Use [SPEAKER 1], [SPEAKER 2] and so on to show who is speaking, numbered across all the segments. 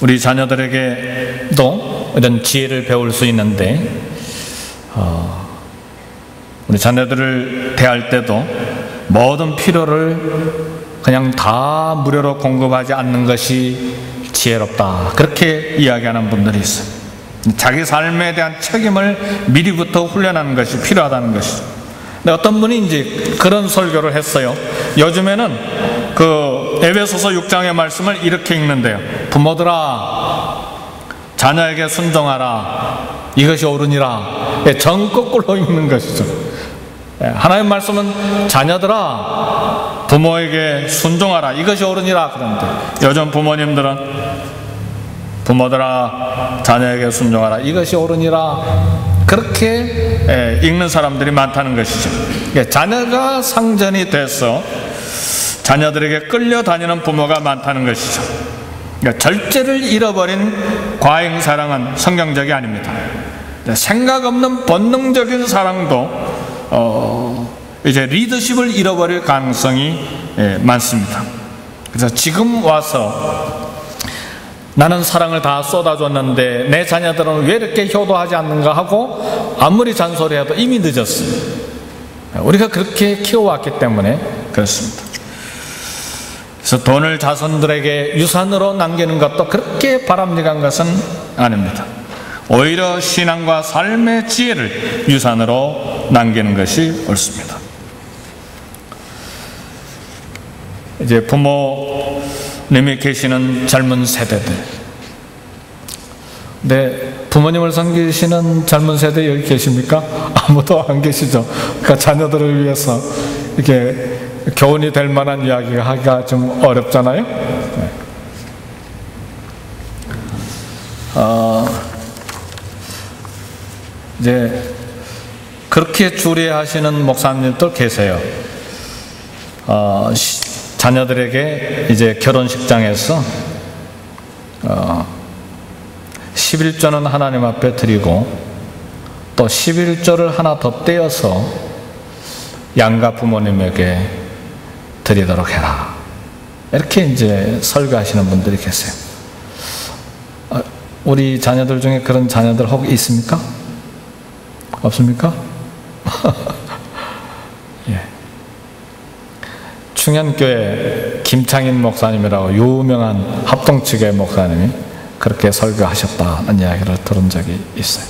[SPEAKER 1] 우리 자녀들에게도 이런 지혜를 배울 수 있는데, 우리 자녀들을 대할 때도 모든 필요를 그냥 다 무료로 공급하지 않는 것이 지혜롭다, 그렇게 이야기하는 분들이 있어요. 자기 삶에 대한 책임을 미리부터 훈련하는 것이 필요하다는 것이죠. 근데 어떤 분이 이제 그런 설교를 했어요. 요즘에는 그 에베소서 6장의 말씀을 이렇게 읽는데요. 부모들아, 자녀에게 순종하라, 이것이 옳으니라. 정 거꾸로 읽는 것이죠. 하나님 말씀은 자녀들아, 부모에게 순종하라, 이것이 옳으니라. 그런데 요즘 부모님들은 부모들아, 자녀에게 순종하라, 이것이 옳으니라, 그렇게 읽는 사람들이 많다는 것이죠. 자녀가 상전이 돼서 자녀들에게 끌려다니는 부모가 많다는 것이죠. 절제를 잃어버린 과잉사랑은 성경적이 아닙니다. 생각 없는 본능적인 사랑도 이제 리더십을 잃어버릴 가능성이 많습니다. 그래서 지금 와서 나는 사랑을 다 쏟아줬는데 내 자녀들은 왜 이렇게 효도하지 않는가 하고 아무리 잔소리해도 이미 늦었어요. 우리가 그렇게 키워왔기 때문에 그렇습니다. 그래서 돈을 자손들에게 유산으로 남기는 것도 그렇게 바람직한 것은 아닙니다. 오히려 신앙과 삶의 지혜를 유산으로 남기는 것이 옳습니다. 이제 부모님이 계시는 젊은 세대들, 네, 부모님을 섬기시는 젊은 세대 여기 계십니까? 아무도 안 계시죠. 그러니까 자녀들을 위해서 이렇게 교훈이 될 만한 이야기가 하기가 좀 어렵잖아요. 네. 이제 그렇게 주례하시는 목사님들 계세요. 자녀들에게 이제 결혼식장에서 11조는 하나님 앞에 드리고 또 11조를 하나 더 떼어서 양가 부모님에게 드리도록 해라, 이렇게 이제 설교하시는 분들이 계세요. 우리 자녀들 중에 그런 자녀들 혹 있습니까? 없습니까? 예. 충현교회 김창인 목사님이라고 유명한 합동측의 목사님이 그렇게 설교하셨다는 이야기를 들은 적이 있어요.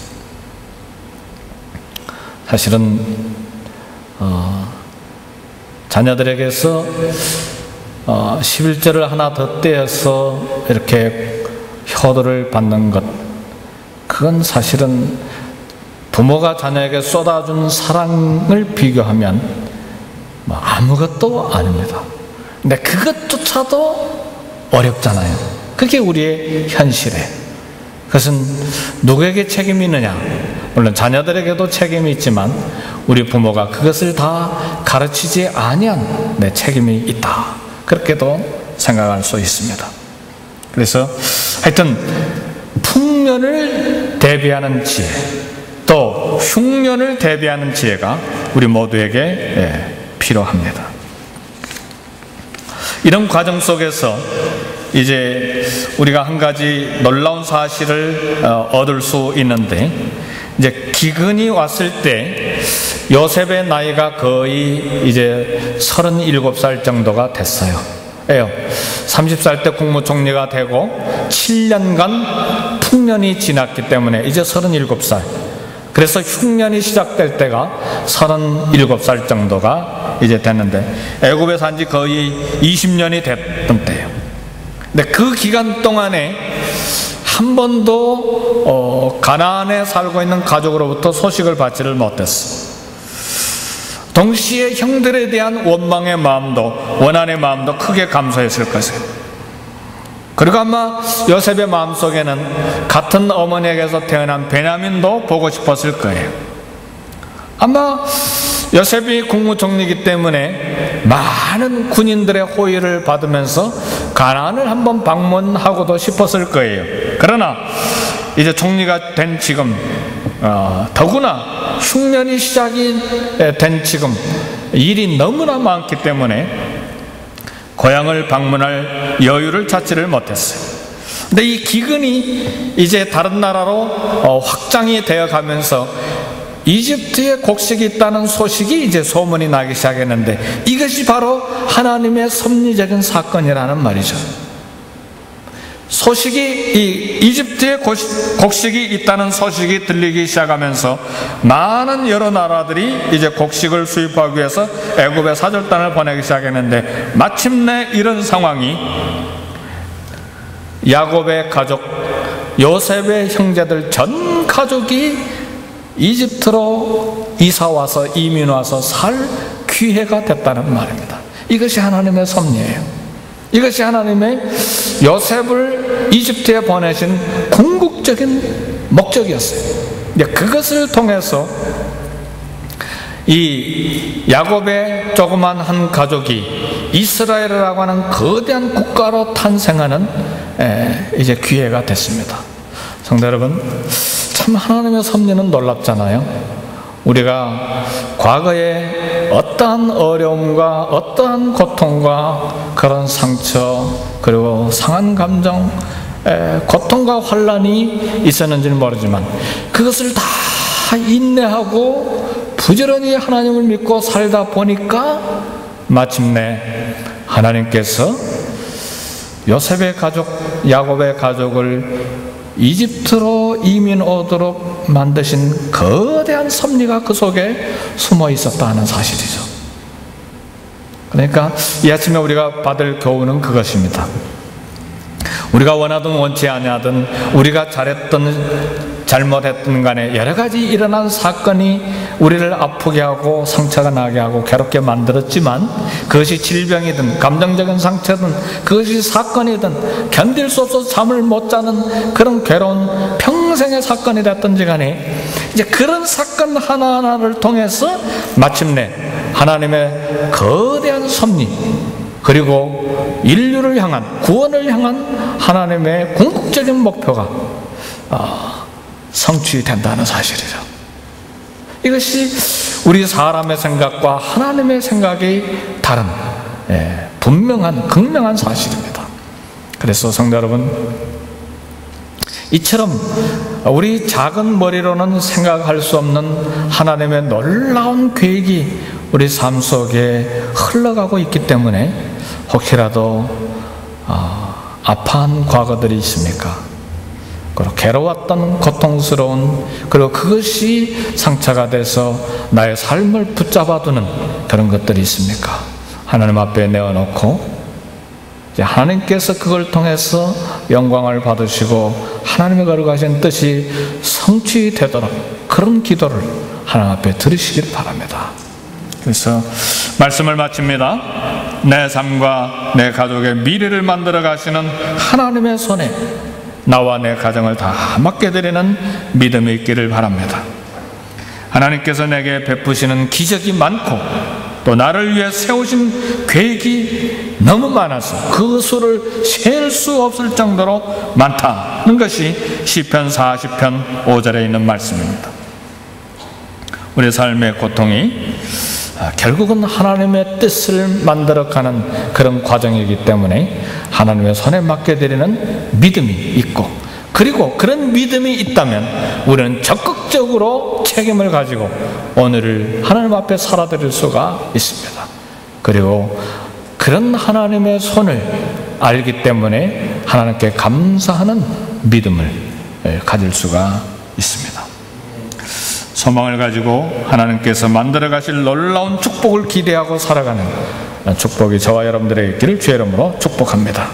[SPEAKER 1] 사실은 자녀들에게서 11조를 하나 더 떼어서 이렇게 효도를 받는 것, 그건 사실은 부모가 자녀에게 쏟아준 사랑을 비교하면 아무것도 아닙니다. 근데 그것조차도 어렵잖아요. 그게 우리의 현실이에요. 그것은 누구에게 책임이 있느냐? 물론 자녀들에게도 책임이 있지만 우리 부모가 그것을 다 가르치지 아니한 내 책임이 있다, 그렇게도 생각할 수 있습니다. 그래서 하여튼 풍년을 대비하는 지혜, 또 흉년을 대비하는 지혜가 우리 모두에게 필요합니다. 이런 과정 속에서 이제 우리가 한 가지 놀라운 사실을 얻을 수 있는데, 이제 기근이 왔을 때 요셉의 나이가 거의 이제 37살 정도가 됐어요. 30살 때 국무총리가 되고 7년간 풍년이 지났기 때문에 이제 37살. 그래서 흉년이 시작될 때가 37살 정도가 이제 됐는데, 애굽에 산 지 거의 20년이 됐던 때예요. 근데 그 기간 동안에 한 번도 가나안에 살고 있는 가족으로부터 소식을 받지를 못했어. 동시에 형들에 대한 원망의 마음도, 원한의 마음도 크게 감소했을 것이에요. 그리고 아마 요셉의 마음속에는 같은 어머니에게서 태어난 베냐민도 보고 싶었을 거예요. 아마 요셉이 국무총리이기 때문에 많은 군인들의 호의를 받으면서 가나안을 한번 방문하고도 싶었을 거예요. 그러나 이제 총리가 된 지금, 더구나 흉년이 시작이 된 지금 일이 너무나 많기 때문에 고향을 방문할 여유를 찾지를 못했어요. 근데 이 기근이 이제 다른 나라로 확장이 되어 가면서 이집트에 곡식이 있다는 소식이 이제 소문이 나기 시작했는데, 이것이 바로 하나님의 섭리적인 사건이라는 말이죠. 소식이, 이집트에 곡식이 있다는 소식이 들리기 시작하면서 많은 여러 나라들이 이제 곡식을 수입하기 위해서 애굽에 사절단을 보내기 시작했는데, 마침내 이런 상황이 야곱의 가족, 요셉의 형제들 전 가족이 이집트로 이사와서 이민와서 살 기회가 됐다는 말입니다. 이것이 하나님의 섭리예요. 이것이 하나님의 요셉을 이집트에 보내신 궁극적인 목적이었어요. 그것을 통해서 이 야곱의 조그만 한 가족이 이스라엘이라고 하는 거대한 국가로 탄생하는 이제 기회가 됐습니다. 성도 여러분, 참 하나님의 섭리는 놀랍잖아요. 우리가 과거에 어떠한 어려움과 어떠한 고통과 그런 상처, 그리고 상한 감정, 고통과 환난이 있었는지는 모르지만 그것을 다 인내하고 부지런히 하나님을 믿고 살다 보니까 마침내 하나님께서 요셉의 가족, 야곱의 가족을 이집트로 이민 오도록 만드신 거대한 섭리가 그 속에 숨어 있었다는 사실이죠. 그러니까 이 아침에 우리가 받을 교훈은 그것입니다. 우리가 원하든 원치 아니하든, 우리가 잘했든 잘못했든 간에 여러 가지 일어난 사건이 우리를 아프게 하고 상처가 나게 하고 괴롭게 만들었지만, 그것이 질병이든 감정적인 상처든 그것이 사건이든 견딜 수 없어서 잠을 못 자는 그런 괴로운 평생의 사건이 됐든지 간에, 이제 그런 사건 하나하나를 통해서 마침내 하나님의 거대한 섭리, 그리고 인류를 향한, 구원을 향한 하나님의 궁극적인 목표가 성취된다는 사실이죠. 이것이 우리 사람의 생각과 하나님의 생각이 다른 분명한, 극명한 사실입니다. 그래서 성도 여러분, 이처럼 우리 작은 머리로는 생각할 수 없는 하나님의 놀라운 계획이 우리 삶 속에 흘러가고 있기 때문에, 혹시라도 아파한 과거들이 있습니까? 그리고 괴로웠던 고통스러운, 그리고 그것이 상처가 돼서 나의 삶을 붙잡아두는 그런 것들이 있습니까? 하나님 앞에 내어놓고 이제 하나님께서 그걸 통해서 영광을 받으시고 하나님의 거룩하신 뜻이 성취되도록 그런 기도를 하나님 앞에 드리시길 바랍니다. 그래서 말씀을 마칩니다. 내 삶과 내 가족의 미래를 만들어 가시는 하나님의 손에 나와 내 가정을 다 맡겨드리는 믿음이 있기를 바랍니다. 하나님께서 내게 베푸시는 기적이 많고 또 나를 위해 세우신 계획이 너무 많아서 그 수를 셀 수 없을 정도로 많다는 것이 시편 40편 5절에 있는 말씀입니다. 우리 삶의 고통이 결국은 하나님의 뜻을 만들어가는 그런 과정이기 때문에 하나님의 손에 맡겨드리는 믿음이 있고, 그리고 그런 믿음이 있다면 우리는 적극적으로 책임을 가지고 오늘을 하나님 앞에 살아드릴 수가 있습니다. 그리고 그런 하나님의 손을 알기 때문에 하나님께 감사하는 믿음을 가질 수가 있습니다. 소망을 가지고 하나님께서 만들어 가실 놀라운 축복을 기대하고 살아가는 축복이 저와 여러분들에게 있기를 주의 이름으로 축복합니다.